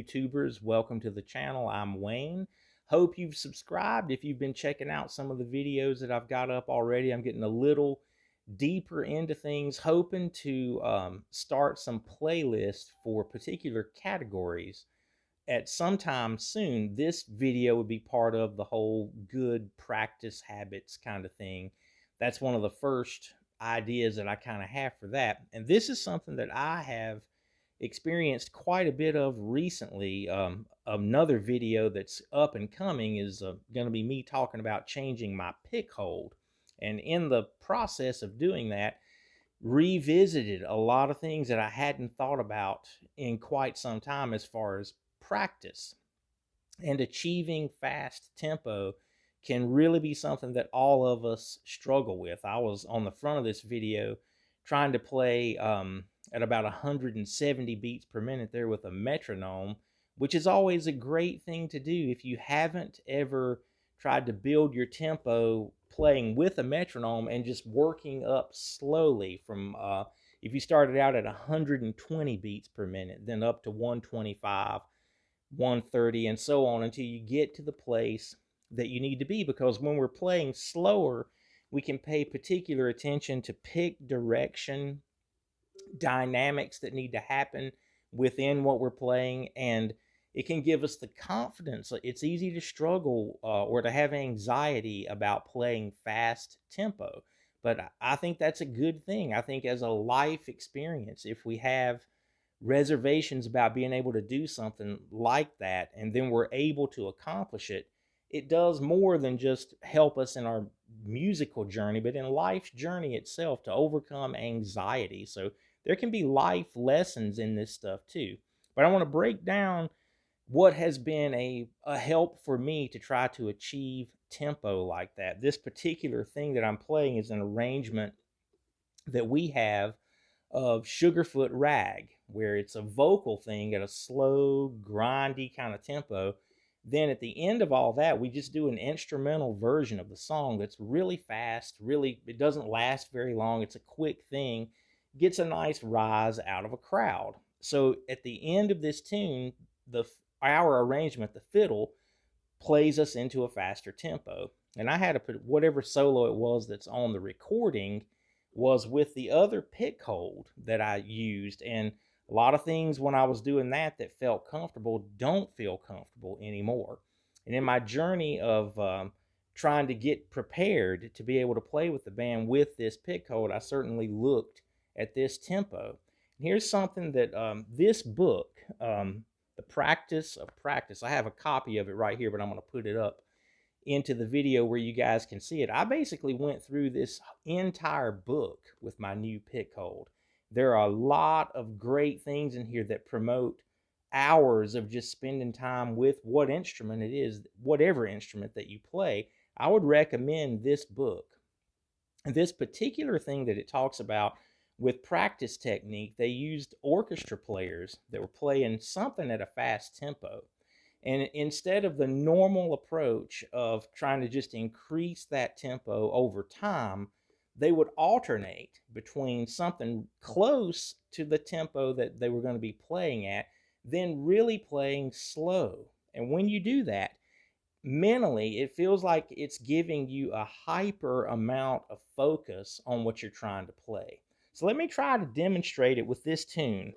YouTubers. Welcome to the channel. I'm Wayne. Hope you've subscribed. If you've been checking out some of the videos that I've got up already, I'm getting a little deeper into things, hoping to start some playlists for particular categories at some time soon. This video would be part of the whole good practice habits kind of thing. That's one of the first ideas that I kind of have for that. And this is something that I have experienced quite a bit of recently. Another video that's up and coming is going to be me talking about changing my pick hold. And in the process of doing that, revisited a lot of things that I hadn't thought about in quite some time as far as practice. And achieving fast tempo can really be something that all of us struggle with. I was on the front of this video trying to play at about 170 beats per minute there with a metronome, which is always a great thing to do if you haven't ever tried to build your tempo playing with a metronome and just working up slowly from if you started out at 120 beats per minute, then up to 125, 130, and so on until you get to the place that you need to be. Because when we're playing slower, we can pay particular attention to pick direction, dynamics that need to happen within what we're playing, and it can give us the confidence. It's easy to struggle or to have anxiety about playing fast tempo, but I think that's a good thing. I think as a life experience, if we have reservations about being able to do something like that and then we're able to accomplish it, it does more than just help us in our musical journey, but in life's journey itself, to overcome anxiety. So there can be life lessons in this stuff too. But I want to break down what has been a help for me to try to achieve tempo like that. This particular thing that I'm playing is an arrangement that we have of Sugarfoot Rag, where it's a vocal thing at a slow, grindy kind of tempo. Then at the end of all that, we just do an instrumental version of the song that's really fast, it doesn't last very long. It's a quick thing, gets a nice rise out of a crowd. So at the end of this tune, our arrangement, the fiddle, plays us into a faster tempo. And I had to put whatever solo it was that's on the recording was with the other pick hold that I used. And a lot of things when I was doing that felt comfortable don't feel comfortable anymore. And in my journey of trying to get prepared to be able to play with the band with this pick hold, I certainly looked at this tempo. And here's something that this book, The Practice of Practice, I have a copy of it right here, but I'm going to put it up into the video where you guys can see it. I basically went through this entire book with my new pick hold. There are a lot of great things in here that promote hours of just spending time with what instrument it is, whatever instrument that you play. I would recommend this book. And this particular thing that it talks about with practice technique, they used orchestra players that were playing something at a fast tempo. And instead of the normal approach of trying to just increase that tempo over time, they would alternate between something close to the tempo that they were going to be playing at, then really playing slow. And when you do that, mentally, it feels like it's giving you a hyper amount of focus on what you're trying to play. So let me try to demonstrate it with this tune.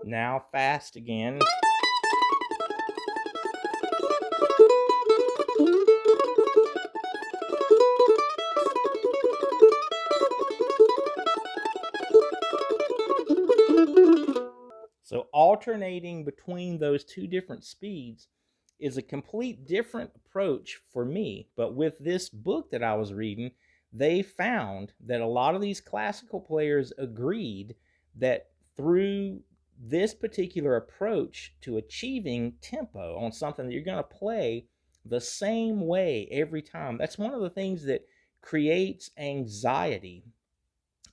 Now fast again. So alternating between those two different speeds is a complete different approach for me. But with this book that I was reading, they found that a lot of these classical players agreed that through this particular approach to achieving tempo on something that you're going to play the same way every time, that's one of the things that creates anxiety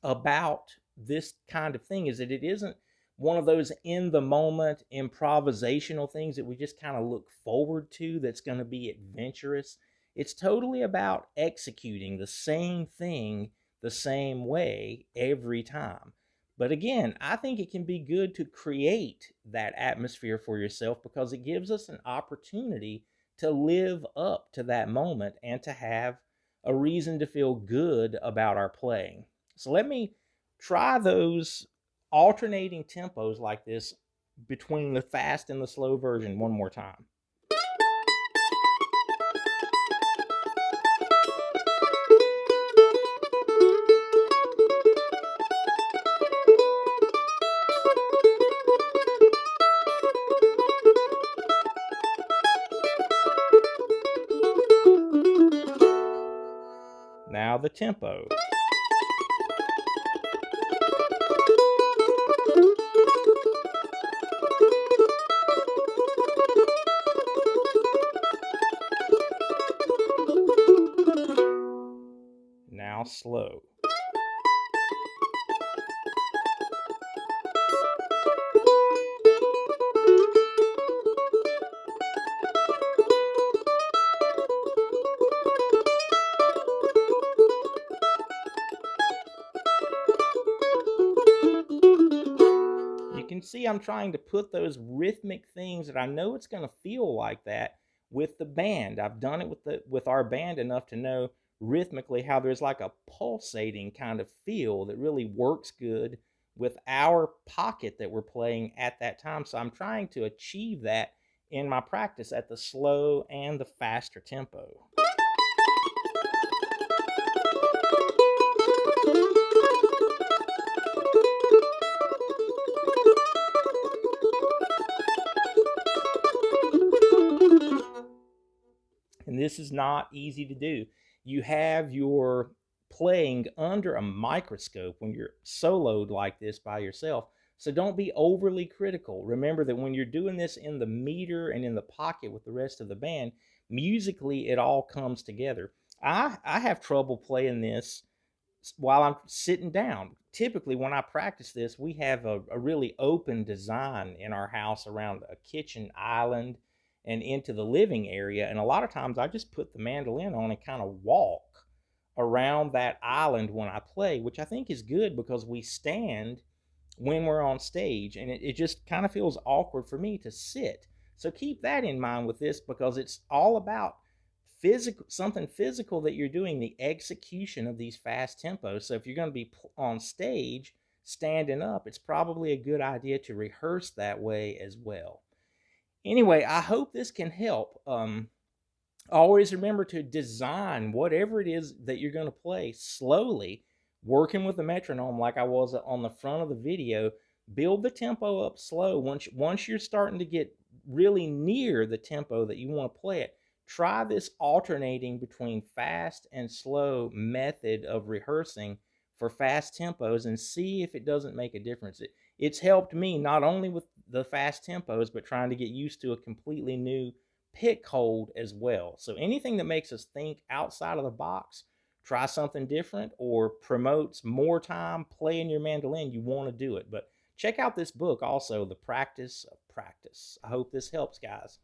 about this kind of thing is that it isn't one of those in the moment improvisational things that we just kind of look forward to that's going to be adventurous. It's totally about executing the same thing the same way every time. But again, I think it can be good to create that atmosphere for yourself because it gives us an opportunity to live up to that moment and to have a reason to feel good about our playing. So let me try those alternating tempos like this between the fast and the slow version one more time. Now the tempo. Now slow. You can see I'm trying to put those rhythmic things that I know it's going to feel like that with the band. I've done it with our band enough to know rhythmically how there's like a pulsating kind of feel that really works good with our pocket that we're playing at that time. So I'm trying to achieve that in my practice at the slow and the faster tempo. And this is not easy to do. You have your playing under a microscope when you're soloed like this by yourself. So don't be overly critical. Remember that when you're doing this in the meter and in the pocket with the rest of the band, musically it all comes together. I have trouble playing this while I'm sitting down. Typically, when I practice this, we have a really open design in our house around a kitchen island and into the living area. And a lot of times I just put the mandolin on and kind of walk around that island when I play, which I think is good because we stand when we're on stage and it just kind of feels awkward for me to sit. So keep that in mind with this because it's all about physical, something physical that you're doing, the execution of these fast tempos. So if you're going to be on stage standing up, it's probably a good idea to rehearse that way as well. Anyway, I hope this can help. Always remember to design whatever it is that you're going to play slowly, working with the metronome like I was on the front of the video. Build the tempo up slow. Once you're starting to get really near the tempo that you want to play it, try this alternating between fast and slow method of rehearsing for fast tempos and see if it doesn't make a difference. It's helped me not only with the fast tempos, but trying to get used to a completely new pick hold as well. So anything that makes us think outside of the box, try something different, or promotes more time playing your mandolin, you want to do it. But check out this book also, The Practice of Practice. I hope this helps, guys.